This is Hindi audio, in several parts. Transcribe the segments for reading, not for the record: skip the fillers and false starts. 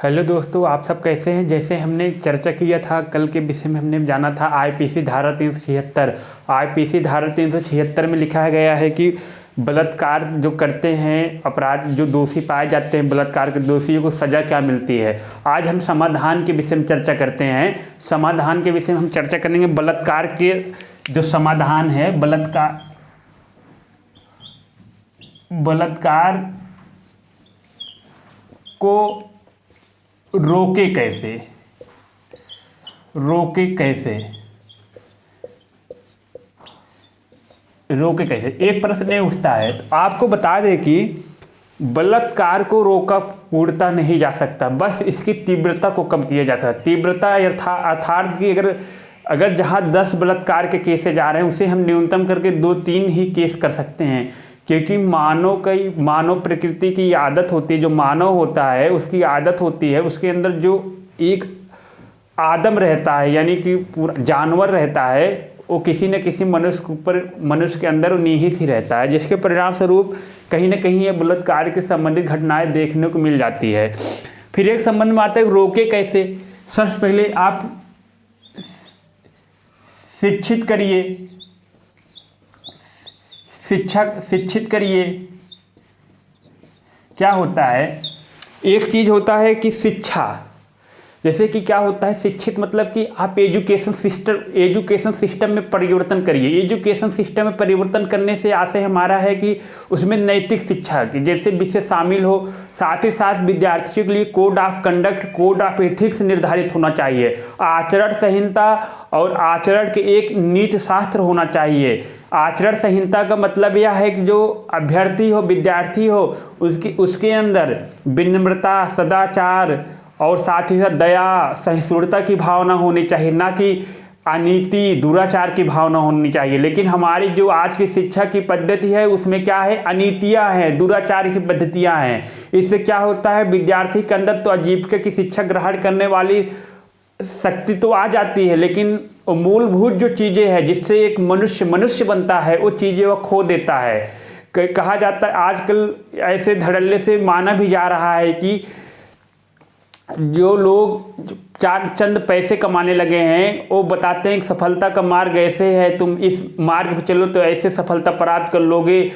हेलो दोस्तों, आप सब कैसे हैं। जैसे हमने चर्चा किया था कल के विषय में, हमने जाना था आईपीसी धारा 376। आईपीसी धारा 376 में लिखा गया है कि बलात्कार जो करते हैं, अपराध जो दोषी पाए जाते हैं, बलात्कार के दोषियों को सज़ा क्या मिलती है। आज हम समाधान के विषय में चर्चा करते हैं। समाधान के विषय में हम चर्चा करेंगे बलात्कार के जो समाधान है, बलात्कार को रोके कैसे। एक प्रश्न ये उठता है, तो आपको बता दें कि बलात्कार को रोका पूर्णतः नहीं जा सकता, बस इसकी तीव्रता को कम किया जा सकता। तीव्रता अर्थात कि अगर जहां 10 बलात्कार के केसेस जा रहे हैं, उसे हम न्यूनतम करके 2-3 ही केस कर सकते हैं, क्योंकि मानव प्रकृति की आदत होती है। जो मानव होता है उसकी आदत होती है, उसके अंदर जो एक आदम रहता है, यानी कि पूरा जानवर रहता है, वो किसी न किसी मनुष्य के अंदर निहित ही रहता है, जिसके परिणाम स्वरूप कहीं ना कहीं ये बलात्कार के संबंधित घटनाएं देखने को मिल जाती है। फिर एक संबंध में आता है रोके कैसे। सबसे पहले आप शिक्षित करिए। क्या होता है, एक चीज होता है कि शिक्षा, जैसे कि क्या होता है शिक्षित मतलब कि आप एजुकेशन सिस्टम में परिवर्तन करिए। एजुकेशन सिस्टम में परिवर्तन करने से आशय हमारा है कि उसमें नैतिक शिक्षा की जैसे विषय शामिल हो, साथ ही साथ विद्यार्थियों के लिए code of conduct, code of ethics निर्धारित होना चाहिए। आचरण संहिता और आचरण के एक नीति शास्त्र होना चाहिए। आचरण संहिता का मतलब यह है कि जो अभ्यर्थी हो, विद्यार्थी हो, उसके अंदर विनम्रता, सदाचार और साथ ही साथ दया, सहिष्णुता की भावना होनी चाहिए, ना कि अनीति, दुराचार की भावना होनी चाहिए। लेकिन हमारी जो आज की शिक्षा की पद्धति है उसमें क्या है, अनीतियाँ हैं, दुराचार की पद्धतियाँ हैं। इससे क्या होता है, विद्यार्थी के अंदर तो आजीविका की शिक्षा ग्रहण करने वाली शक्ति तो आ जाती है, लेकिन मूलभूत जो चीज़ें हैं जिससे एक मनुष्य बनता है, वो चीज़ें वह खो देता है। कहा जाता है आजकल ऐसे धड़ल्ले से माना भी जा रहा है कि जो लोग चंद पैसे कमाने लगे हैं, वो बताते हैं कि सफलता का मार्ग ऐसे है, तुम इस मार्ग पे चलो तो ऐसे सफलता प्राप्त कर लोगे।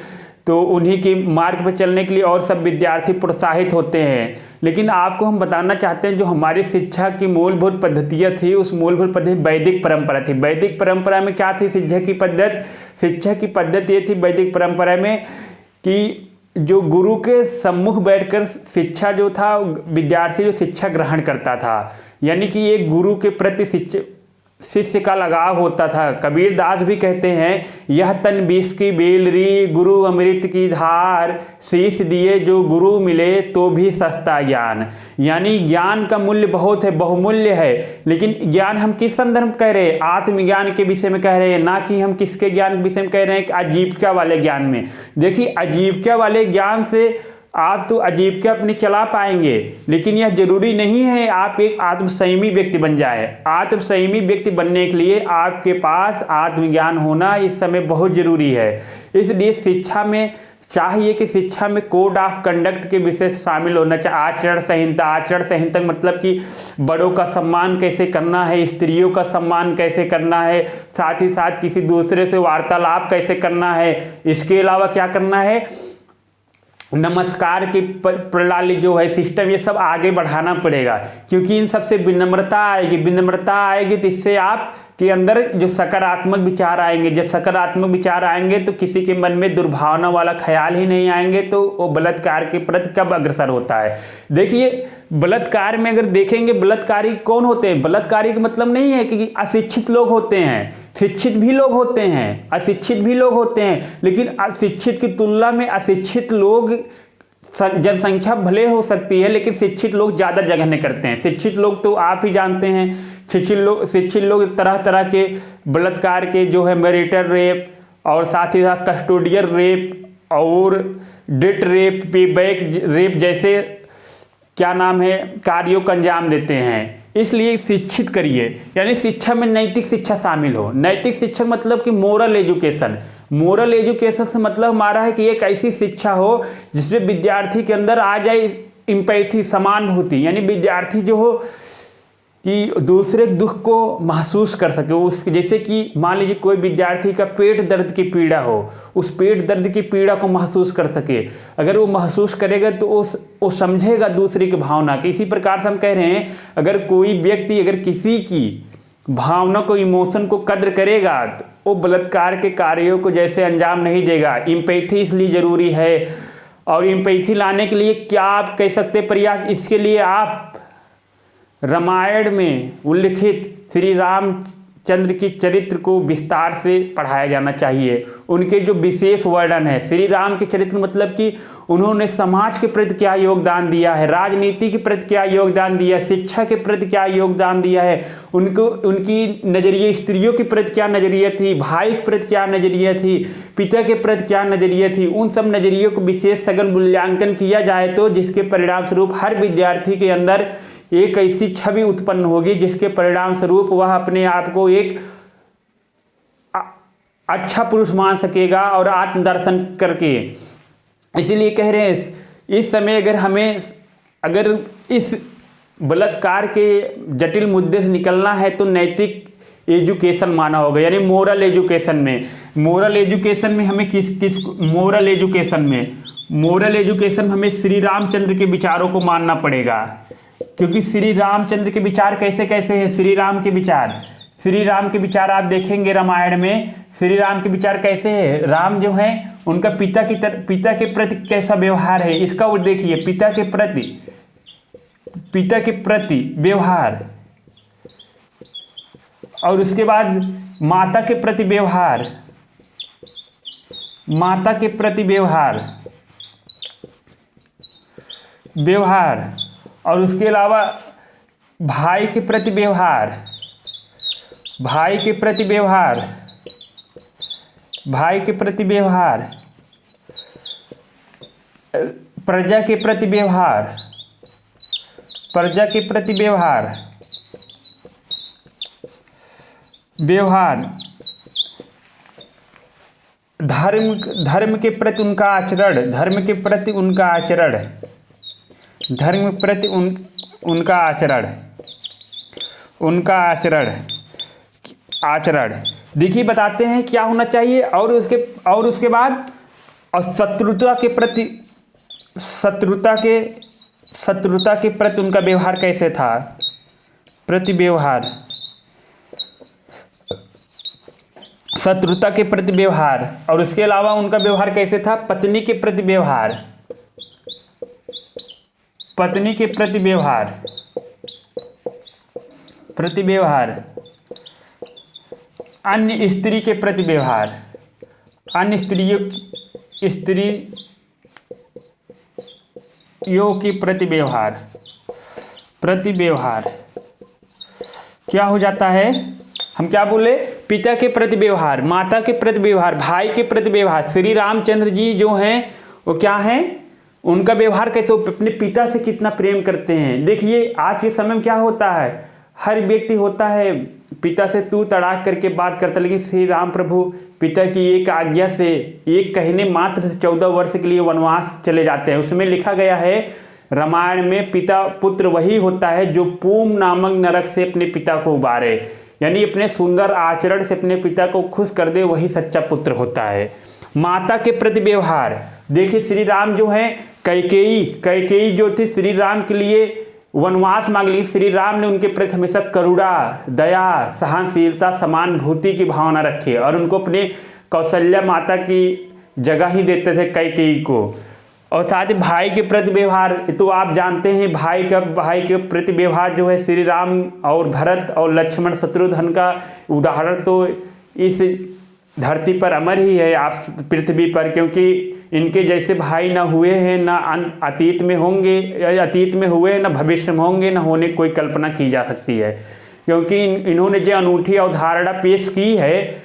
तो उन्हीं के मार्ग पे चलने के लिए और सब विद्यार्थी प्रोत्साहित होते हैं। लेकिन आपको हम बताना चाहते हैं जो हमारी शिक्षा की मूलभूत पद्धतियाँ थी, उस मूलभूत पद्धति वैदिक परंपरा थी। वैदिक परंपरा में क्या थी शिक्षा की पद्धति ये थी वैदिक परंपरा में कि जो गुरु के सम्मुख बैठकर शिक्षा जो था, विद्यार्थी जो शिक्षा ग्रहण करता था, यानी कि एक गुरु के प्रति शिष्य का लगाव होता था। कबीर दास भी कहते हैं, यह तन विष की बेलरी, गुरु अमृत की धार, शीश दिए जो गुरु मिले तो भी सस्ता ज्ञान। यानी ज्ञान का मूल्य बहुत है, बहुमूल्य है, लेकिन ज्ञान हम किस संदर्भ में कह रहे हैं, आत्मज्ञान के विषय में कह रहे हैं, ना कि हम किसके ज्ञान के विषय में कह रहे हैं कि आजीविका वाले ज्ञान में। देखिए आजीविका वाले ज्ञान से आप तो आजीविका अपनी चला पाएंगे, लेकिन यह जरूरी नहीं है आप एक आत्मसंयमी व्यक्ति बन जाए। आत्मसंयमी व्यक्ति बनने के लिए आपके पास आत्मज्ञान होना इस समय बहुत जरूरी है। इसलिए शिक्षा में चाहिए कि शिक्षा में कोड ऑफ कंडक्ट के विषय शामिल होना चाहिए। आचरण संहिता मतलब कि बड़ों का सम्मान कैसे करना है, स्त्रियों का सम्मान कैसे करना है, साथ ही साथ किसी दूसरे से वार्तालाप कैसे करना है। इसके अलावा क्या करना है, नमस्कार की प्रणाली जो है, सिस्टम, ये सब आगे बढ़ाना पड़ेगा, क्योंकि इन सबसे विनम्रता आएगी तो इससे आप के अंदर जो सकारात्मक विचार आएंगे। जब सकारात्मक विचार आएंगे तो किसी के मन में दुर्भावना वाला ख्याल ही नहीं आएंगे, तो वो बलात्कार के प्रति कब अग्रसर होता है। देखिए बलात्कार में अगर देखेंगे, बलात्कारी कौन होते हैं, बलात्कारी का मतलब नहीं है कि अशिक्षित लोग होते हैं, शिक्षित भी लोग होते हैं, अशिक्षित भी लोग होते हैं, लेकिन अशिक्षित की तुलना में अशिक्षित लोग जनसंख्या भले हो सकती है, लेकिन शिक्षित लोग ज़्यादा जघन्य करते हैं। शिक्षित लोग तो आप ही जानते हैं, शिक्षित लोग तरह तरह के बलात्कार के जो है मैरिटल रेप और साथ ही साथ कस्टोडियल रेप और डेट रेप, पे बैक रेप जैसे क्या नाम है कार्यों को अंजाम देते हैं। इसलिए शिक्षित करिए, यानी शिक्षा में नैतिक शिक्षा शामिल हो। नैतिक शिक्षा मतलब कि मोरल एजुकेशन। मोरल एजुकेशन से मतलब हमारा है कि एक ऐसी शिक्षा हो जिससे विद्यार्थी के अंदर आ जाए इम्पैथी, समानुभूति, यानी विद्यार्थी जो हो कि दूसरे दुख को महसूस कर सके। उस जैसे कि मान लीजिए कोई विद्यार्थी का पेट दर्द की पीड़ा हो, उस पेट दर्द की पीड़ा को महसूस कर सके। अगर वो महसूस करेगा तो वो समझेगा दूसरे की भावना की। इसी प्रकार से हम कह रहे हैं, अगर कोई व्यक्ति अगर किसी की भावना को, इमोशन को कद्र करेगा तो वो बलात्कार के कार्यों को जैसे अंजाम नहीं देगा। इम्पैथी इसलिए ज़रूरी है। और इम्पैथी लाने के लिए क्या आप कह सकते प्रयास, इसके लिए आप रामायण में उल्लिखित श्री रामचंद्र की चरित्र को विस्तार से पढ़ाया जाना चाहिए। उनके जो विशेष वर्णन है, श्री राम के चरित्र मतलब कि उन्होंने समाज के प्रति क्या योगदान दिया है, राजनीति के प्रति क्या योगदान दिया, शिक्षा के प्रति क्या योगदान दिया है, उनकी नज़रिए स्त्रियों के प्रति क्या नज़रिया थी, भाई के प्रति क्या नज़रिया थी, पिता के प्रति क्या नज़रिया थी, उन सब नज़रियों को विशेष सघन मूल्यांकन किया जाए तो जिसके परिणाम स्वरूप हर विद्यार्थी के अंदर एक ऐसी छवि उत्पन्न होगी जिसके परिणाम स्वरूप वह अपने आप को एक अच्छा पुरुष मान सकेगा और आत्मदर्शन करके। इसीलिए कह रहे हैं इस समय अगर इस बलात्कार के जटिल मुद्दे से निकलना है तो नैतिक एजुकेशन माना होगा, यानी मोरल एजुकेशन में हमें मोरल एजुकेशन हमें श्री रामचंद्र के विचारों को मानना पड़ेगा। क्योंकि श्री रामचंद्र के विचार कैसे कैसे हैं, श्री राम के विचार आप देखेंगे रामायण में, श्री राम के विचार कैसे हैं। राम जो है उनका पिता के प्रति कैसा व्यवहार है, इसका वो देखिए। पिता के प्रति व्यवहार, और उसके बाद माता के प्रति व्यवहार, और उसके अलावा भाई के प्रति व्यवहार, प्रजा के प्रति व्यवहार, धर्म के प्रति उनका आचरण देखिए बताते हैं क्या होना चाहिए। और उसके बाद शत्रुता के प्रति उनका व्यवहार कैसे था, शत्रुता के प्रति व्यवहार। और उसके अलावा उनका व्यवहार कैसे था, पत्नी के प्रति व्यवहार, अन्य स्त्रियों के प्रति व्यवहार क्या हो जाता है, हम क्या बोले, पिता के प्रति व्यवहार, माता के प्रति व्यवहार, भाई के प्रति व्यवहार। श्री रामचंद्र जी जो हैं वो क्या हैं, उनका व्यवहार कैसे, वो अपने पिता से कितना प्रेम करते हैं। देखिए आज के समय में क्या होता है, हर व्यक्ति होता है पिता से तू तड़ाक करके बात करता, लेकिन श्री राम प्रभु पिता की एक आज्ञा से, एक कहने मात्र से 14 वर्ष के लिए वनवास चले जाते हैं। उसमें लिखा गया है रामायण में, पिता पुत्र वही होता है जो पूम नामक नरक से अपने पिता को उबारे, यानी अपने सुंदर आचरण से अपने पिता को खुश कर दे, वही सच्चा पुत्र होता है। माता के प्रति व्यवहार, देखिए श्री राम जो हैं, कैकेयी जो थी श्री राम के लिए वनवास मांग ली, श्री राम ने उनके प्रति हमेशा करुणा, दया, सहनशीलता, समानुभूति की भावना रखी और उनको अपने कौशल्या माता की जगह ही देते थे कैकेयी को। और साथ ही भाई के प्रति व्यवहार, तो आप जानते हैं भाई के प्रति व्यवहार जो है, श्री राम और भरत और लक्ष्मण शत्रुघ्न का उदाहरण तो इस धरती पर अमर ही है, आप पृथ्वी पर, क्योंकि इनके जैसे भाई ना हुए हैं, ना अतीत में हुए, ना भविष्य में होंगे, ना होने कोई कल्पना की जा सकती है। क्योंकि इन्होंने जो अनूठी अवधारणा पेश की है,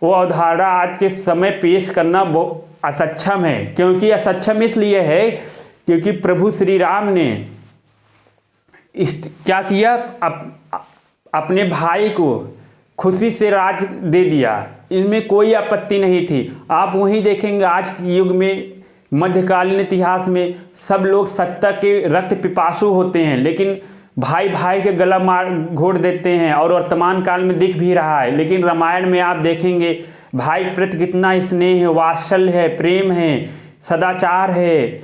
वो अवधारणा आज के समय पेश करना बहुत असक्षम है। क्योंकि असक्षम इसलिए है क्योंकि प्रभु श्री राम ने क्या किया, अपने भाई को खुशी से राज दे दिया, इनमें कोई आपत्ति नहीं थी। आप वहीं देखेंगे आज के युग में मध्यकालीन इतिहास में सब लोग सत्ता के रक्त पिपासु होते हैं, लेकिन भाई भाई के गला मार घोट देते हैं, और वर्तमान काल में दिख भी रहा है। लेकिन रामायण में आप देखेंगे भाई प्रति कितना स्नेह है, वात्सल्य है, प्रेम है, सदाचार है,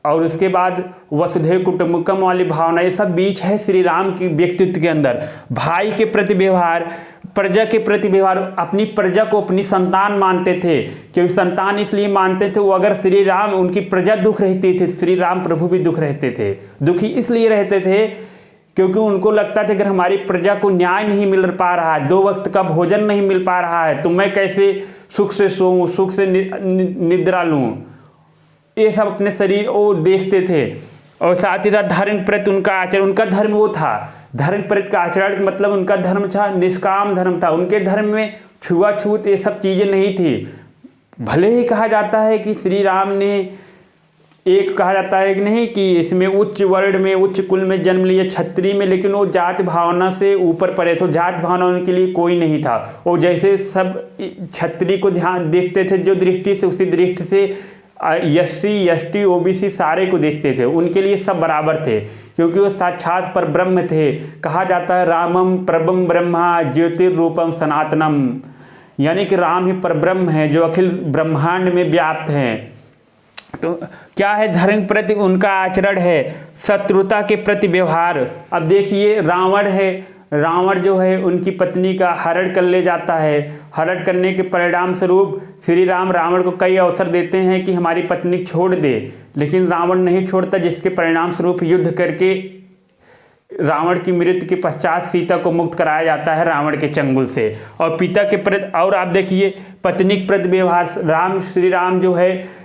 और उसके बाद वसुधैव कुटुंबकम वाली भावना, ये सब बीच है श्री राम की व्यक्तित्व के अंदर। भाई के प्रति व्यवहार, प्रजा के प्रति व्यवहार, अपनी प्रजा को अपनी संतान मानते थे, क्योंकि संतान इसलिए मानते थे वो अगर श्री राम, उनकी प्रजा दुख रहती थी, श्री राम प्रभु भी दुख रहते थे। दुखी इसलिए रहते थे क्योंकि उनको लगता था अगर हमारी प्रजा को न्याय नहीं मिल पा रहा है, 2 वक्त का भोजन नहीं मिल पा रहा है, तो मैं कैसे सुख से सोऊं, सुख से निद्रा लूं। ये सब अपने शरीर वो देखते थे। और साथ ही साथ धर्म प्रति उनका आचरण, उनका धर्म वो था, धर्म प्रति का आचरण मतलब उनका धर्म था निष्काम धर्म था। उनके धर्म में छुआछूत ये सब चीज़ें नहीं थी। भले ही कहा जाता है कि श्री राम ने, एक कहा जाता है कि नहीं कि इसमें उच्च वर्ण में, उच्च कुल में जन्म लिए, क्षत्रिय में, लेकिन वो जात भावना से ऊपर पड़े थे। जात भावना उनके लिए कोई नहीं था। वो जैसे सब क्षत्रिय को ध्यान देखते थे जो दृष्टि से, उसी दृष्टि से SC ST OBC सारे को देखते थे। उनके लिए सब बराबर थे, क्योंकि वो साक्षात पर ब्रह्म थे। कहा जाता है रामम परम ब्रह्मा ज्योतिर्रूपम सनातनम, यानी कि राम ही परब्रह्म है जो अखिल ब्रह्मांड में व्याप्त हैं। तो क्या है धर्म प्रति उनका आचरण है, शत्रुता के प्रति व्यवहार। अब देखिए रावण है, रावण जो है उनकी पत्नी का हरण कर ले जाता है। हरण करने के परिणाम स्वरूप श्री राम रावण को कई अवसर देते हैं कि हमारी पत्नी छोड़ दे, लेकिन रावण नहीं छोड़ता, जिसके परिणाम स्वरूप युद्ध करके रावण की मृत्यु के पश्चात सीता को मुक्त कराया जाता है रावण के चंगुल से। और पिता के प्रति, और आप देखिए पत्नी के प्रति व्यवहार, श्री राम जो है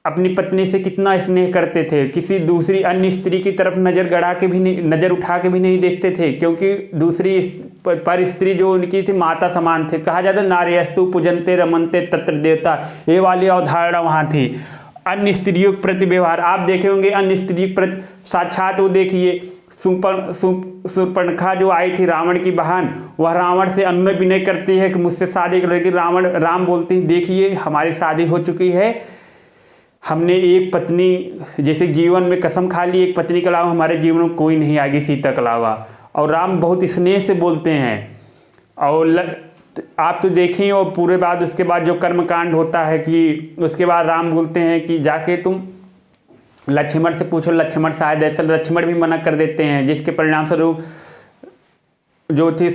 अपनी पत्नी से कितना स्नेह करते थे, किसी दूसरी अन्य स्त्री की तरफ नज़र गड़ा के भी नहीं, नज़र उठा के भी नहीं देखते थे, क्योंकि दूसरी पर स्त्री जो उनकी थी माता समान थे। कहा जाता नार्यस्तु पूजनते रमनते तत्र देवता, ये वाली अवधारणा वहाँ थी। अन्य स्त्रियों के प्रति व्यवहार आप देखे होंगे, अन्य स्त्री के प्रति साक्षात वो देखिए शूर्पणखा जो आई थी रावण की बहन, वह रावण से अनुनय विनय करती है कि मुझसे शादी कर, लेकिन राम बोलती है देखिए हमारी शादी हो चुकी है, हमने एक पत्नी, जैसे जीवन में कसम खा ली एक पत्नी के अलावा हमारे जीवन में कोई नहीं आएगी सीता के अलावा। और राम बहुत स्नेह से बोलते हैं। और आप तो देखें, और पूरे बाद उसके बाद जो कर्मकांड होता है कि उसके बाद राम बोलते हैं कि जाके तुम लक्ष्मण से पूछो, लक्ष्मण शायद ऐसा, लक्ष्मण भी मना कर देते हैं, जिसके परिणाम स्वरूप जो थी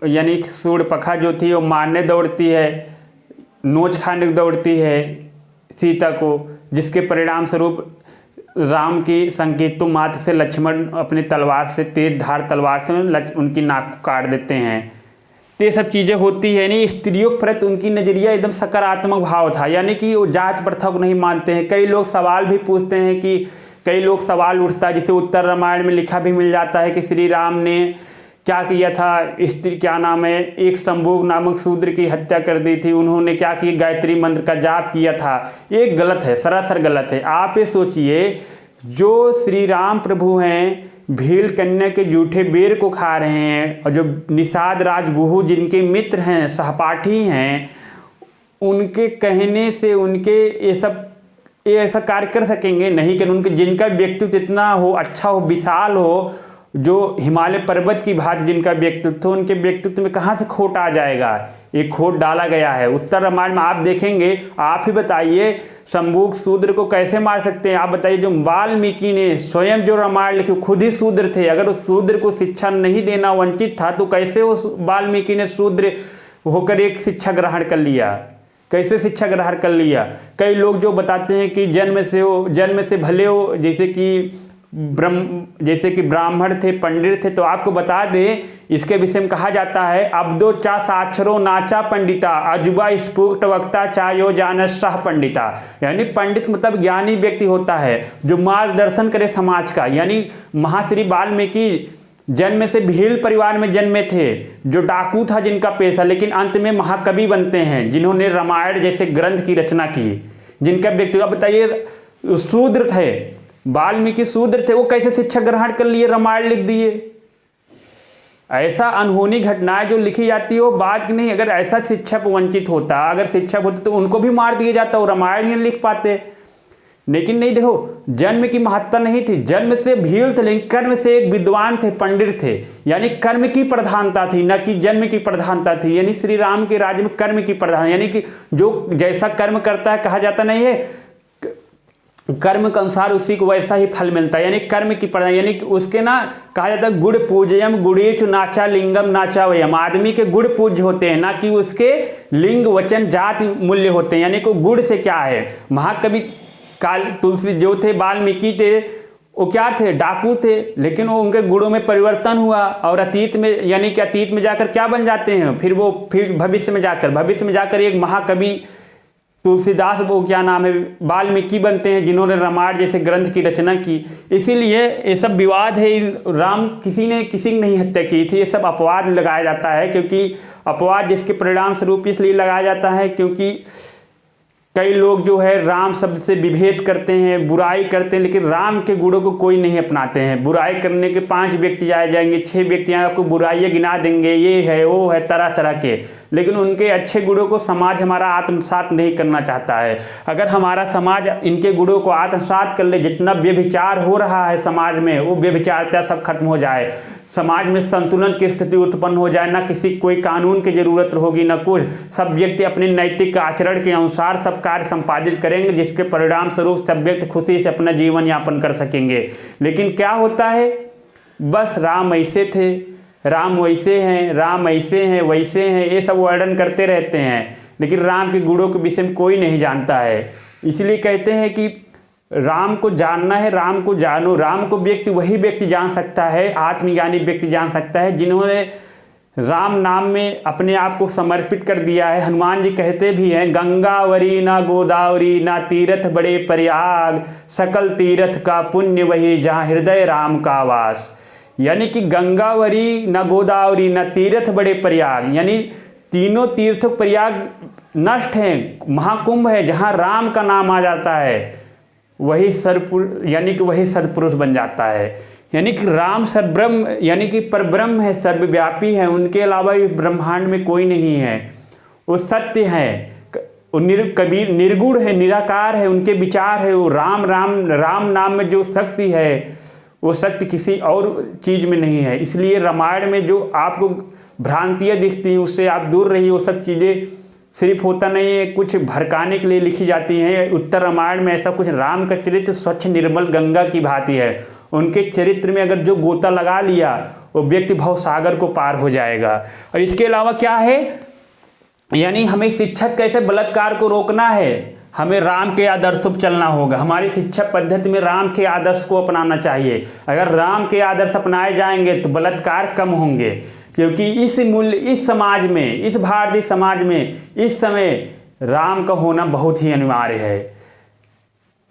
यानी शूर्पणखा जो थी वो मारने दौड़ती है, नोच खाने दौड़ती है सीता को, जिसके परिणाम स्वरूप राम की संकेतों मात्र से लक्ष्मण अपनी तलवार से, तेज धार तलवार से उनकी नाक को काट देते हैं। तो ये सब चीज़ें होती है। नहीं, स्त्रियों के प्रति उनकी नज़रिया एकदम सकारात्मक भाव था, यानी कि वो जात प्रथा को नहीं मानते हैं। कई लोग सवाल भी पूछते हैं कि, कई लोग सवाल उठता है, जिसे उत्तर रामायण में लिखा भी मिल जाता है कि श्री राम ने क्या किया था, स्त्री क्या नाम है, एक शंभुग नामक शूद्र की हत्या कर दी थी। उन्होंने क्या किया, गायत्री मंत्र का जाप किया था। ये गलत है, सरासर गलत है। आप ये सोचिए, जो श्री राम प्रभु हैं भील कन्या के जूठे बेर को खा रहे हैं, और जो निषाद राजगुहू जिनके मित्र हैं, सहपाठी हैं, उनके कहने से उनके ये ऐसा कार्य कर सकेंगे नहीं। कि उनके जिनका व्यक्तित्व इतना हो, अच्छा हो, विशाल हो, जो हिमालय पर्वत की भांति जिनका व्यक्तित्व, उनके व्यक्तित्व में कहाँ से खोट आ जाएगा। एक खोट डाला गया है। उत्तर रामायण में आप देखेंगे, आप ही बताइए शंभुग शूद्र को कैसे मार सकते हैं। आप बताइए, जो वाल्मीकि ने स्वयं जो रामायण लिखी खुद ही शूद्र थे, अगर उस शूद्र को शिक्षा नहीं देना वंचित था, तो कैसे उस वाल्मीकि ने शूद्र होकर एक शिक्षा ग्रहण कर लिया, कैसे शिक्षा ग्रहण कर लिया। कई लोग जो बताते हैं कि जन्म से भले हो, जैसे कि ब्राह्मण थे, पंडित थे, तो आपको बता दें इसके विषय में कहा जाता है अब्दो चा साक्षरो नाचा पंडिता अजुबा स्फुट वक्ता चायो जानसह पंडिता। यानी पंडित मतलब ज्ञानी व्यक्ति होता है जो मार्गदर्शन करे समाज का। यानी महर्षि वाल्मीकि जन्म से भील परिवार में जन्मे थे, जो डाकू था जिनका पेशा, लेकिन अंत में महाकवि बनते हैं जिन्होंने रामायण जैसे ग्रंथ की रचना की। जिनका व्यक्तित्व बताइए शूद्र थे, वाल्मीकि शूद्र थे, वो कैसे शिक्षा ग्रहण कर लिए, रामायण लिख दिए। ऐसा अनहोनी घटनाएं जो लिखी जाती है वो बात की नहीं। अगर ऐसा शिक्षक वंचित होता, अगर शिक्षक होते तो उनको भी मार दिया जाता, वो रामायण नहीं लिख पाते। लेकिन नहीं, देखो जन्म की महत्ता नहीं थी, जन्म से भील थे लेकिन कर्म से एक विद्वान थे, पंडित थे, यानी कर्म की प्रधानता थी, न कि जन्म की प्रधानता थी। यानी श्री राम के राज्य में कर्म की प्रधान, यानी कि जो जैसा कर्म करता है, कहा जाता नहीं है कर्म के अनुसार उसी को वैसा ही फल मिलता है, यानी कर्म की प्रधान, यानी कि उसके ना कहा जाता है गुड़ पूजयम गुड़ेच नाचा लिंगम नाचा वयम। आदमी के गुड़ पूज्य होते हैं, ना कि उसके लिंग वचन जाति मूल्य होते हैं। यानी कि गुड़ से क्या है, महाकवि काल तुलसी जो थे, वाल्मीकि थे, वो क्या थे, डाकू थे, लेकिन वो उनके गुणों में परिवर्तन हुआ और अतीत में, यानी कि अतीत में जाकर क्या बन जाते हैं, फिर भविष्य में जाकर एक महाकवि तुलसीदास, वो क्या नाम है, वाल्मीकि बनते हैं, जिन्होंने रामायण जैसे ग्रंथ की रचना की। इसीलिए ये सब विवाद है। राम किसी ने नहीं हत्या की थी, ये सब अपवाद लगाया जाता है, क्योंकि अपवाद जिसके परिणाम स्वरूप इसलिए लगाया जाता है क्योंकि कई लोग जो है राम शब्द से विभेद करते हैं, बुराई करते हैं, लेकिन राम के गुणों को कोई नहीं अपनाते हैं। बुराई करने के 5 व्यक्ति आए जाएंगे, 6 व्यक्ति आपको बुराइयाँ गिना देंगे, ये है वो है, तरह तरह के, लेकिन उनके अच्छे गुणों को समाज हमारा आत्मसात नहीं करना चाहता है। अगर हमारा समाज इनके गुणों को आत्मसात कर ले, जितना व्यभिचार हो रहा है समाज में, वो व्यभिचारता सब खत्म हो जाए, समाज में संतुलन की स्थिति उत्पन्न हो जाए, ना किसी कोई कानून की जरूरत होगी, ना कुछ, सब व्यक्ति अपने नैतिक आचरण के अनुसार सब कार्य संपादित करेंगे, जिसके परिणाम स्वरूप सब व्यक्ति खुशी से अपना जीवन यापन कर सकेंगे। लेकिन क्या होता है, बस राम ऐसे थे, राम वैसे हैं, राम ऐसे हैं वैसे हैं, ये सब वर्णन करते रहते हैं, लेकिन राम के गुणों के विषय में कोई नहीं जानता है। इसलिए कहते हैं कि राम को जानना है, राम को जानो। राम को वही व्यक्ति जान सकता है, आत्मज्ञानी व्यक्ति जान सकता है, जिन्होंने राम नाम में अपने आप को समर्पित कर दिया है। हनुमान जी कहते भी हैं, गंगावरी ना गोदावरी ना तीर्थ बड़े प्रयाग, सकल तीर्थ का पुण्य वही जहाँ हृदय राम का वास। यानी कि गंगावरी न गोदावरी न तीर्थ बड़े प्रयाग, यानी तीनों तीर्थ प्रयाग नष्ट हैं, महाकुंभ है, जहाँ राम का नाम आ जाता है वही यानी कि वही सदपुरुष बन जाता है। यानी कि राम सर्वब्रह्म, यानी कि परब्रह्म है, सर्वव्यापी है, उनके अलावा इस ब्रह्मांड में कोई नहीं है। वो सत्य है, कबीर निर्गुण है, निराकार है, उनके विचार है। वो राम नाम में जो शक्ति है वो शक्ति किसी और चीज़ में नहीं है। इसलिए रामायण में जो आपको भ्रांतियाँ दिखती हैं उससे आप दूर रहिए। वो सब चीज़ें सिर्फ होता नहीं है, कुछ भड़काने के लिए लिखी जाती हैं। उत्तर रामायण में ऐसा कुछ, राम का चरित्र स्वच्छ निर्मल गंगा की भांति है। उनके चरित्र में अगर जो गोता लगा लिया वो व्यक्ति भवसागर को पार हो जाएगा। और इसके अलावा क्या है, यानी हमें शिक्षक कैसे बलात्कार को रोकना है, हमें राम के आदर्श पर चलना होगा। हमारी शिक्षा पद्धति में राम के आदर्श को अपनाना चाहिए। अगर राम के आदर्श अपनाए जाएंगे तो बलात्कार कम होंगे, क्योंकि इस समाज में, इस भारतीय समाज में इस समय राम का होना बहुत ही अनिवार्य है।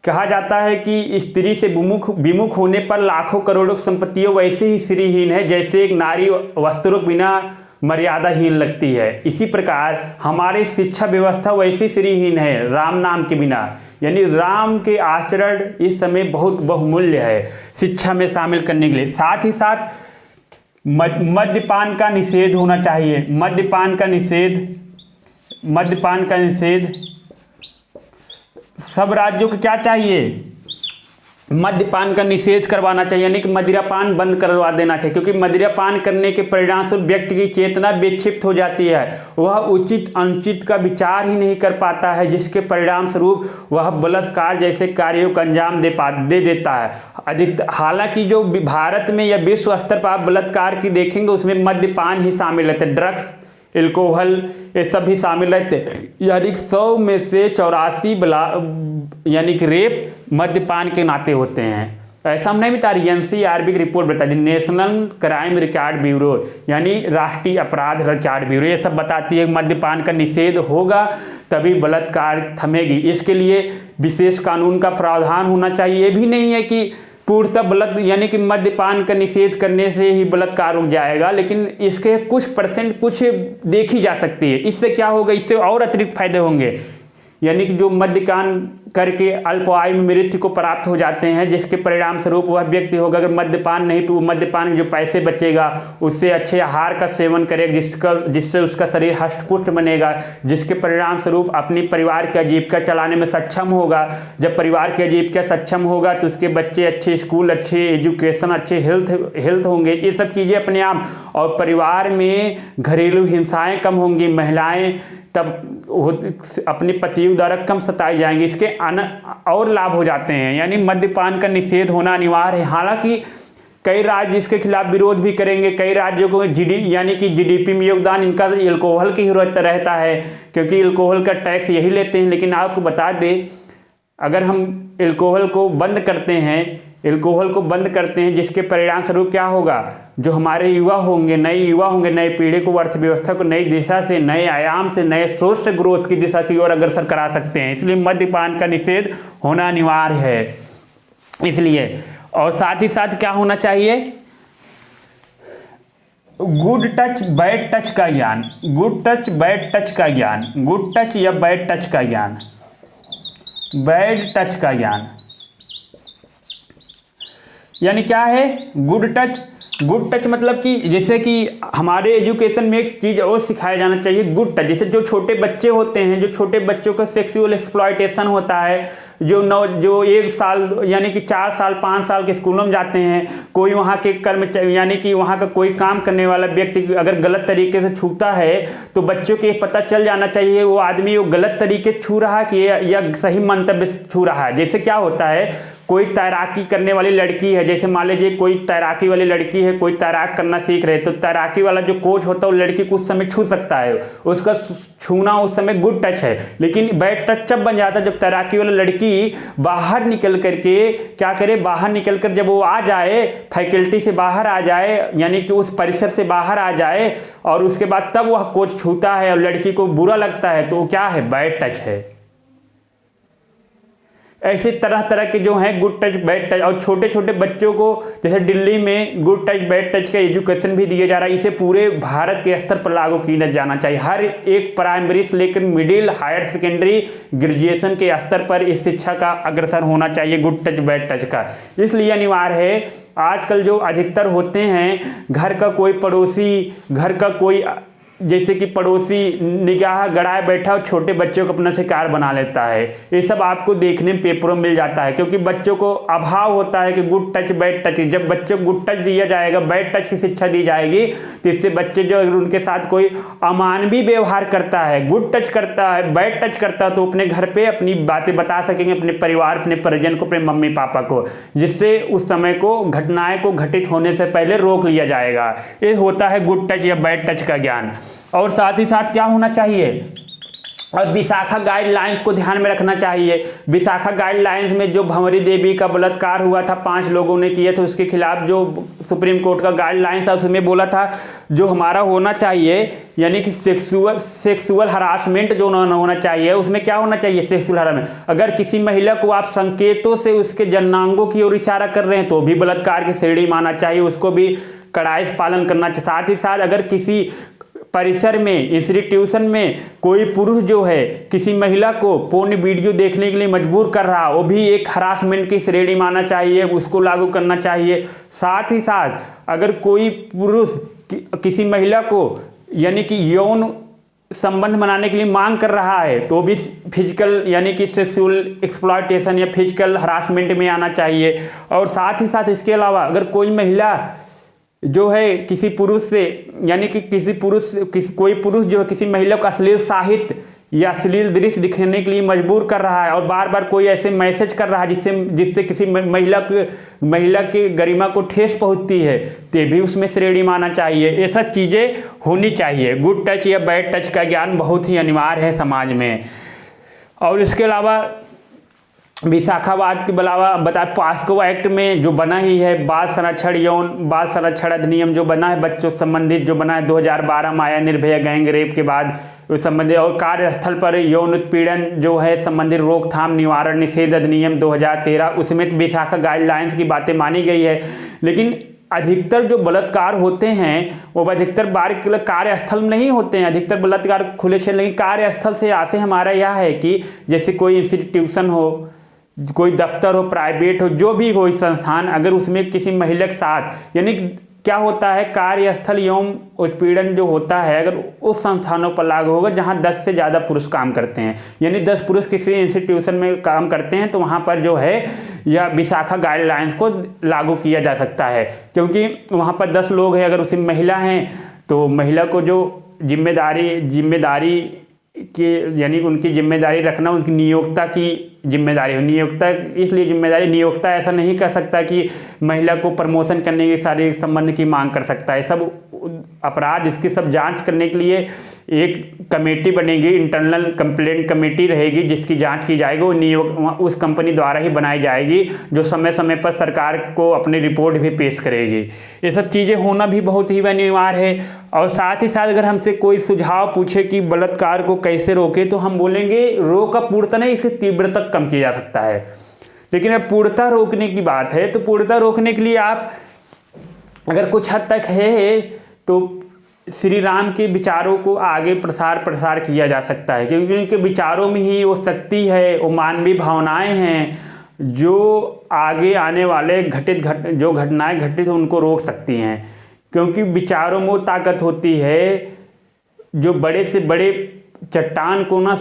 कहा जाता है कि स्त्री से विमुख होने पर लाखों करोड़ों संपत्तियों वैसे ही श्रीहीन है जैसे एक नारी वस्त्रों के बिना मर्यादाहीन लगती है। इसी प्रकार हमारी शिक्षा व्यवस्था वैसी श्रीहीन है राम नाम के बिना। यानी राम के आचरण इस समय बहुत बहुमूल्य है शिक्षा में शामिल करने के लिए। साथ ही साथ मद्यपान का निषेध होना चाहिए। मद्यपान का निषेध सब राज्यों को क्या चाहिए, मद्यपान का निषेध करवाना चाहिए, यानी कि मदिरापान बंद करवा देना चाहिए। क्योंकि मदिरापान करने के परिणाम स्वरूप व्यक्ति की चेतना विक्षिप्त हो जाती है, वह उचित अनुचित का विचार ही नहीं कर पाता है, जिसके परिणाम स्वरूप वह बलात्कार जैसे कार्यों का अंजाम दे देता है। हालांकि जो भारत में या विश्व स्तर पर आप बलात्कार की देखेंगे उसमें मद्यपान ही शामिल रहते, ड्रग्स एल्कोहल ये सब भी शामिल रहते। यानी 100 में से 84 यानी कि रेप मद्यपान के नाते होते हैं। ऐसा हम नहीं बता रही, NCRB की रिपोर्ट बताती है, नेशनल क्राइम रिकॉर्ड ब्यूरो यानी राष्ट्रीय अपराध रिकॉर्ड ब्यूरो, ये सब बताती है मद्यपान का निषेध होगा तभी बलात्कार थमेगी। इसके लिए विशेष कानून का प्रावधान होना चाहिए। ये भी नहीं है कि पूर्णतः यानी कि मद्यपान का निषेध करने से ही बलात्कार रुक जाएगा, लेकिन इसके कुछ परसेंट कुछ देखी जा सकती है। इससे क्या होगा, इससे और अतिरिक्त फायदे होंगे। यानी कि जो मद्यपान करके अल्प आयु में मृत्यु को प्राप्त हो जाते हैं, जिसके परिणाम स्वरूप वह व्यक्ति होगा अगर मद्यपान नहीं तो मद्यपान के जो पैसे बचेगा उससे अच्छे आहार का सेवन करेगा, जिससे उसका शरीर हष्टपुष्ट बनेगा, जिसके परिणाम स्वरूप अपनी परिवार की आजीविका चलाने में सक्षम होगा। जब परिवार की आजीविका सक्षम होगा तो उसके बच्चे अच्छे स्कूल, अच्छे एजुकेशन, अच्छे हेल्थ होंगे, ये सब चीज़ें अपने आप, और परिवार में घरेलू हिंसाएं कम होंगी, महिलाएं तब अपने पतियों द्वारा कम सताई जाएंगी। इसके और लाभ हो जाते हैं, यानी मद्यपान का निषेध होना अनिवार्य है। हालांकि कई राज्य इसके खिलाफ विरोध भी करेंगे, कई राज्यों को यानी कि जीडीपी में योगदान इनका अल्कोहल की जरूरत रहता है, क्योंकि अल्कोहल का टैक्स यही लेते हैं। लेकिन आपको बता दें, अगर हम अल्कोहल को बंद करते हैं जिसके परिणाम स्वरूप क्या होगा, जो हमारे युवा होंगे, नई पीढ़ी को अर्थव्यवस्था को नई दिशा से, नए आयाम से, नए सोच से ग्रोथ की दिशा की ओर अग्रसर करा सकते हैं। इसलिए मद्यपान का निषेध होना अनिवार्य है। इसलिए और साथ ही साथ क्या होना चाहिए, गुड टच बैड टच का ज्ञान, गुड टच बैड टच का ज्ञान, गुड टच या बैड टच का ज्ञान, बैड टच का ज्ञान यानी क्या है, गुड टच मतलब कि जैसे कि हमारे एजुकेशन में एक चीज़ और सिखाया जाना चाहिए, गुड टच। जैसे जो छोटे बच्चे होते हैं, जो छोटे बच्चों का सेक्सुअल एक्सप्लॉयटेशन होता है, जो 1 साल यानी कि 4 साल 5 साल के स्कूलों में जाते हैं, कोई वहाँ के कर्मचारी यानी कि वहाँ का कोई काम करने वाला व्यक्ति अगर गलत तरीके से छूता है तो बच्चों को ये पता चल जाना चाहिए वो आदमी वो गलत तरीके से छू रहा है कि या सही मंतव्य से छू रहा है। जैसे क्या होता है, कोई तैराकी करने वाली लड़की है, जैसे मान लीजिए कोई तैराकी वाली लड़की है, कोई तैराक करना सीख रहे, तो तैराकी वाला जो कोच होता है वो लड़की को उस समय छू सकता है, उसका छूना उस समय गुड टच है। लेकिन बैड टच जब बन जाता है जब तैराकी वाला लड़की बाहर निकल करके क्या करे, बाहर निकल कर जब वो आ जाए, फैकल्टी से बाहर आ जाए, यानी कि उस परिसर से बाहर आ जाए, और उसके बाद तब वह कोच छूता है और लड़की को बुरा लगता है, तो वो क्या है, बैड टच है। ऐसे तरह तरह के जो हैं गुड टच बैड टच, और छोटे छोटे बच्चों को जैसे दिल्ली में गुड टच बैड टच का एजुकेशन भी दिया जा रहा है। इसे पूरे भारत के स्तर पर लागू किया जाना चाहिए। हर एक प्राइमरी से लेकर मिडिल, हायर सेकेंडरी, ग्रेजुएशन के स्तर पर इस शिक्षा का अग्रसर होना चाहिए गुड टच बैड टच का। इसलिए अनिवार्य है, आजकल जो अधिकतर होते हैं, घर का कोई पड़ोसी, घर का कोई जैसे कि पड़ोसी निगाह गड़ाए बैठा और छोटे बच्चों को अपना शिकार बना लेता है, ये सब आपको देखने में पेपरों में मिल जाता है। क्योंकि बच्चों को अभाव होता है कि गुड टच बैड टच, जब बच्चों को गुड टच दिया जाएगा, बैड टच की शिक्षा दी जाएगी, तो इससे बच्चे जो अगर उनके साथ कोई अमानवीय व्यवहार करता है, गुड टच करता है, बैड टच करता है, तो अपने घर पे अपनी बातें बता सकेंगे अपने परिवार, अपने परिजन को, अपने मम्मी पापा को, जिससे उस समय को घटनाएं को घटित होने से पहले रोक लिया जाएगा। ये होता है गुड टच या बैड टच का ज्ञान। और साथ ही साथ क्या होना चाहिए, और विशाखा गाइडलाइंस को ध्यान में रखना चाहिए। विशाखा गाइडलाइंस में जो भंवरी देवी का बलात्कार हुआ था, 5 लोगों ने किया था, उसके खिलाफ जो सुप्रीम कोर्ट का गाइडलाइंस था उसमें बोला था जो हमारा होना चाहिए, यानी कि सेक्सुअल हरासमेंट जो होना चाहिए, उसमें क्या होना चाहिए, सेक्सुअल हरासमेंट। अगर किसी महिला को आप संकेतों से उसके जननांगों की ओर इशारा कर रहे हैं तो भी बलात्कार की श्रेणी माना चाहिए, उसको भी कड़ाई से पालन करना चाहिए। साथ ही साथ अगर किसी परिसर में, इंस्टीट्यूशन में कोई पुरुष जो है किसी महिला को पोर्न वीडियो देखने के लिए मजबूर कर रहा, वो भी एक हरासमेंट की श्रेणी मानना चाहिए, उसको लागू करना चाहिए। साथ ही साथ अगर कोई पुरुष किसी महिला को यानी कि यौन संबंध बनाने के लिए मांग कर रहा है तो भी फिजिकल यानी कि सेक्सुअल एक्सप्लॉयटेशन या फिजिकल हरासमेंट में आना चाहिए। और साथ ही साथ इसके अलावा अगर कोई महिला जो है किसी पुरुष से यानी कि कोई पुरुष जो है किसी महिला को अश्लील साहित्य या अश्लील दृश्य दिखाने के लिए मजबूर कर रहा है और बार बार कोई ऐसे मैसेज कर रहा है जिससे किसी महिला की गरिमा को ठेस पहुंचती है, तो भी उसमें श्रेणी माना चाहिए। ये सब चीज़ें होनी चाहिए। गुड टच या बैड टच का ज्ञान बहुत ही अनिवार्य है समाज में। और इसके अलावा विशाखावाद के अलावा बताए पॉस्को एक्ट में जो बना ही है बाल संरक्षण अधिनियम जो बना है बच्चों संबंधित, जो बना है 2012 में आया निर्भया गैंग रेप के बाद संबंधित, और कार्यस्थल पर यौन उत्पीड़न जो है संबंधित रोकथाम निवारण निषेध अधिनियम 2013, उसमें विशाखा गाइडलाइंस की बातें मानी गई है। लेकिन अधिकतर जो बलात्कार होते हैं वो अधिकतर बार कार्यस्थल में नहीं होते हैं। अधिकतर बलात्कार खुले क्षेत्र, लेकिन कार्यस्थल से आशय हमारा यह है कि जैसे कोई इंस्टीट्यूशन हो, कोई दफ्तर हो, प्राइवेट हो, जो भी हो संस्थान, अगर उसमें किसी महिला के साथ, यानी क्या होता है, कार्यस्थल यौन उत्पीड़न जो होता है अगर उस संस्थानों पर लागू होगा जहां 10 से ज़्यादा पुरुष काम करते हैं, यानी 10 पुरुष किसी इंस्टीट्यूशन में काम करते हैं, तो वहां पर जो है या विशाखा गाइडलाइंस को लागू किया जा सकता है। क्योंकि वहां पर 10 लोग हैं, अगर उसमें महिला हैं तो महिला को जो जिम्मेदारी के, यानी उनकी जिम्मेदारी रखना उनकी नियोक्ता की जिम्मेदारी हो। नियोक्ता इसलिए जिम्मेदारी, नियोक्ता ऐसा नहीं कर सकता कि महिला को प्रमोशन करने के शारीरिक संबंध की मांग कर सकता है। सब अपराध, इसकी सब जांच करने के लिए एक कमेटी बनेगी, इंटरनल कंप्लेंट कमेटी रहेगी जिसकी जांच की जाएगी, वो उस कंपनी द्वारा ही बनाई जाएगी, जो समय समय पर सरकार को अपनी रिपोर्ट भी पेश करेगी। ये सब चीज़ें होना भी बहुत ही अनिवार्य है। और साथ ही साथ अगर हमसे कोई सुझाव पूछे कि बलात्कार को कैसे रोके, तो हम बोलेंगे रोका पूर्णतः नहीं, इसकी तीव्रता कम किया जा सकता है। लेकिन अब पूर्णतः रोकने की बात है तो पूर्णतः रोकने के लिए आप अगर कुछ हद तक है तो श्री राम के विचारों को आगे प्रसार किया जा सकता है, क्योंकि उनके विचारों में ही वो शक्ति है, वो मानवीय भावनाएं हैं जो आगे आने वाले जो घटनाएं घटित उनको रोक सकती हैं। क्योंकि विचारों में वो ताकत होती है जो बड़े से बड़े चट्टान को ना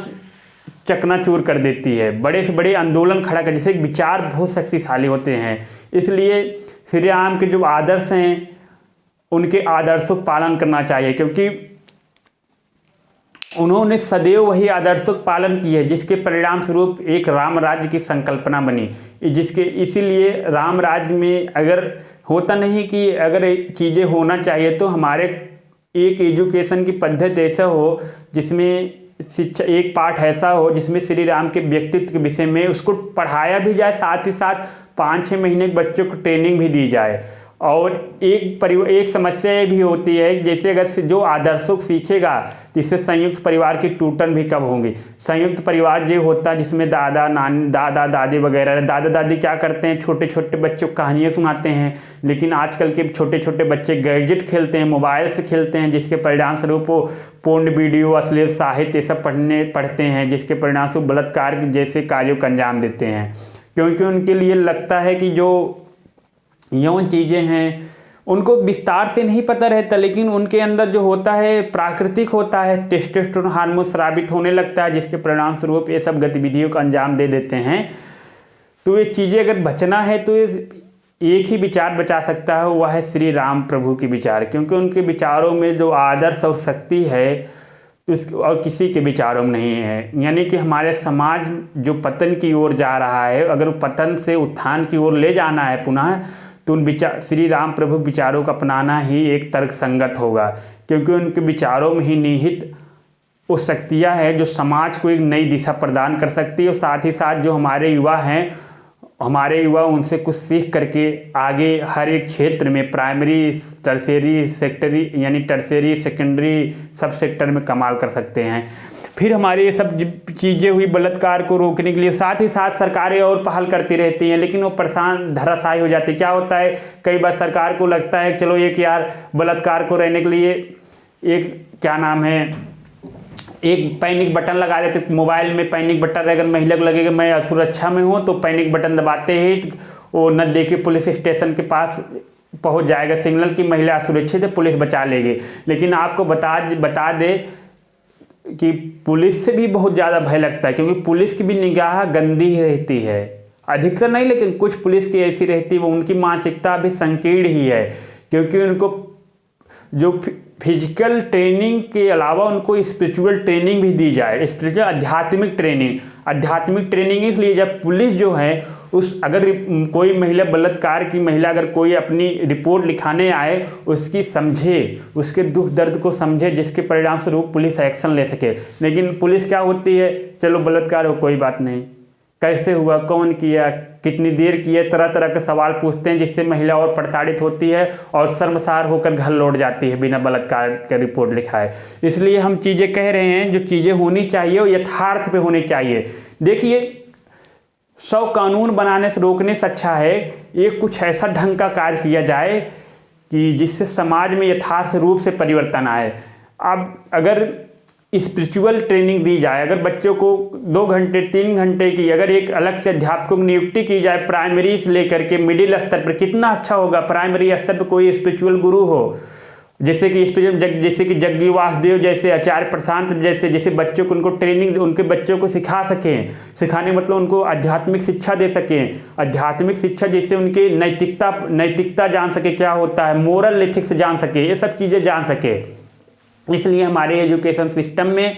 चकनाचूर कर देती है, बड़े से बड़े आंदोलन खड़ा कर, जैसे विचार बहुत शक्तिशाली होते हैं। इसलिए श्री राम के जो आदर्श हैं उनके आदर्शों का पालन करना चाहिए, क्योंकि उन्होंने सदैव वही आदर्शों का पालन किया है जिसके परिणाम स्वरूप एक राम राज्य की संकल्पना बनी। इसीलिए राम राज्य में अगर होता नहीं कि अगर चीज़ें होना चाहिए तो हमारे एक एजुकेशन की पद्धति ऐसा हो जिसमें शिक्षा एक पाठ ऐसा हो जिसमें श्री राम के व्यक्तित्व के विषय में उसको पढ़ाया भी जाए, साथ ही साथ 5-6 महीने के बच्चों को ट्रेनिंग भी दी जाए। और एक समस्या ये भी होती है, जैसे अगर जो आदर्शों को सीखेगा जिससे संयुक्त परिवार की टूटन भी कब होंगी। संयुक्त परिवार जो होता है जिसमें दादा दादी वगैरह, दादा दादी क्या करते हैं, छोटे छोटे बच्चों को कहानियाँ सुनाते हैं, लेकिन आजकल के छोटे छोटे बच्चे गैजेट खेलते हैं, मोबाइल से खेलते हैं, जिसके परिणाम स्वरूप वो पोर्न वीडियो, अश्लील साहित्य सब पढ़ते हैं, जिसके परिणाम स्वरूप बलात्कार जैसे कार्यों को अंजाम देते हैं। क्योंकि उनके लिए लगता है कि जो यौन चीज़ें हैं उनको विस्तार से नहीं पता रहता, लेकिन उनके अंदर जो होता है प्राकृतिक होता है, टेस्टोस्टेरोन हार्मोन स्रावित होने लगता है, जिसके परिणाम स्वरूप ये सब गतिविधियों का अंजाम दे देते हैं। तो ये चीज़ें अगर बचना है तो एक ही विचार बचा सकता है, वह है श्री राम प्रभु के विचार। क्योंकि उनके विचारों में जो आदर्श और शक्ति है और किसी के विचारों में नहीं है। यानी कि हमारे समाज जो पतन की ओर जा रहा है, अगर पतन से उत्थान की ओर ले जाना है पुनः, तो उन श्री राम प्रभु विचारों को अपनाना ही एक तर्क संगत होगा। क्योंकि उनके विचारों में ही निहित वो शक्तियाँ हैं जो समाज को एक नई दिशा प्रदान कर सकती है। और साथ ही साथ जो हमारे युवा उनसे कुछ सीख करके आगे हर एक क्षेत्र में प्राइमरी, टर्शियरी, सेकेंडरी सब सेक्टर में कमाल कर सकते हैं। फिर हमारी ये सब चीज़ें हुई बलात्कार को रोकने के लिए। साथ ही साथ सरकारें और पहल करती रहती हैं, लेकिन वो परेशान धराशायी हो जाती है। क्या होता है, कई बार सरकार को लगता है चलो एक यार बलात्कार को रहने के लिए एक क्या नाम है, एक पैनिक बटन लगा देते, मोबाइल में पैनिक बटन अगर महिला को लगेगा मैं असुरक्षा में हूँ तो पैनिक बटन दबाते ही वो न देखे पुलिस स्टेशन के पास पहुँच जाएगा सिग्नल की महिला असुरक्षित है, पुलिस बचा लेगी। लेकिन आपको बता दे कि पुलिस से भी बहुत ज़्यादा भय लगता है, क्योंकि पुलिस की भी निगाह गंदी ही रहती है। अधिकतर नहीं, लेकिन कुछ पुलिस की ऐसी रहती है, वो उनकी मानसिकता भी संकीर्ण ही है। क्योंकि उनको जो फिजिकल ट्रेनिंग के अलावा उनको स्पिरिचुअल ट्रेनिंग भी दी जाए, स्पिरिचुअल आध्यात्मिक ट्रेनिंग। इसलिए जब पुलिस जो है अगर कोई महिला बलात्कार की महिला अगर कोई अपनी रिपोर्ट लिखाने आए, उसकी समझे, उसके दुख दर्द को समझे, जिसके परिणाम स्वरूप पुलिस एक्शन ले सके। लेकिन पुलिस क्या होती है, चलो बलात्कार हो कोई बात नहीं, कैसे हुआ, कौन किया, कितनी देर किया, तरह तरह के सवाल पूछते हैं, जिससे महिला और प्रताड़ित होती है और शर्मसार होकर घर लौट जाती है बिना बलात्कार का रिपोर्ट लिखाए। इसलिए हम चीज़ें कह रहे हैं, जो चीज़ें होनी चाहिए वो यथार्थ पे होनी चाहिए। देखिए 100 कानून बनाने से रोकने से अच्छा है ये कुछ ऐसा ढंग का कार्य किया जाए कि जिससे समाज में यथार्थ रूप से परिवर्तन आए। अब अगर स्पिरिचुअल ट्रेनिंग दी जाए, अगर बच्चों को 2 घंटे 3 घंटे की अगर एक अलग से अध्यापकों की नियुक्ति की जाए प्राइमरी से लेकर के मिडिल स्तर पर, कितना अच्छा होगा। प्राइमरी स्तर पर कोई स्पिरिचुअल गुरु हो, जैसे कि जग्गी वासुदेव जैसे, आचार्य प्रशांत जैसे बच्चों को उनको ट्रेनिंग, उनके बच्चों को सिखा सकें। सिखाने मतलब उनको आध्यात्मिक शिक्षा दे सकें। आध्यात्मिक शिक्षा जैसे उनके नैतिकता जान सके, क्या होता है मोरल एथिक्स जान सके, ये सब चीज़ें जान सके। इसलिए हमारे एजुकेशन सिस्टम में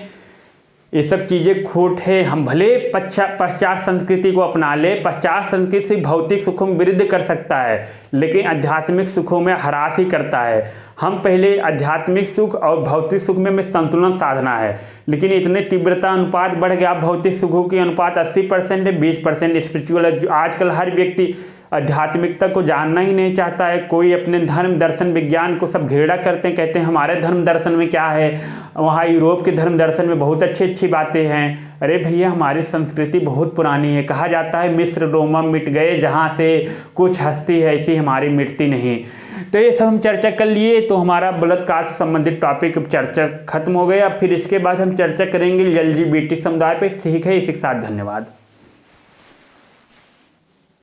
ये सब चीज़ें खोट है। हम भले पश्चात संस्कृति को अपना ले, पश्चात संस्कृति से भौतिक सुखों में वृद्धि कर सकता है, लेकिन आध्यात्मिक सुखों में ह्रास ही करता है। हम पहले आध्यात्मिक सुख और भौतिक सुख में संतुलन साधना है, लेकिन इतने तीव्रता अनुपात बढ़ गया। भौतिक सुखों की अनुपात 80% है, 20% स्पिरिचुअल। आजकल हर व्यक्ति आध्यात्मिकता को जानना ही नहीं चाहता है। कोई अपने धर्म दर्शन विज्ञान को सब घृणा करते हैं, कहते हैं हमारे धर्म दर्शन में क्या है, वहाँ यूरोप के धर्म दर्शन में बहुत अच्छी अच्छी बातें हैं। अरे भैया, हमारी संस्कृति बहुत पुरानी है। कहा जाता है मिस्र रोमम मिट गए, जहाँ से कुछ हस्ती है ऐसी हमारी मिटती नहीं। तो ये सब हम चर्चा कर लिए, तो हमारा बलात्कार से संबंधित टॉपिक चर्चा खत्म हो गया। फिर इसके बाद हम चर्चा करेंगे LGBT समुदाय पे। ठीक है, इसी के साथ धन्यवाद।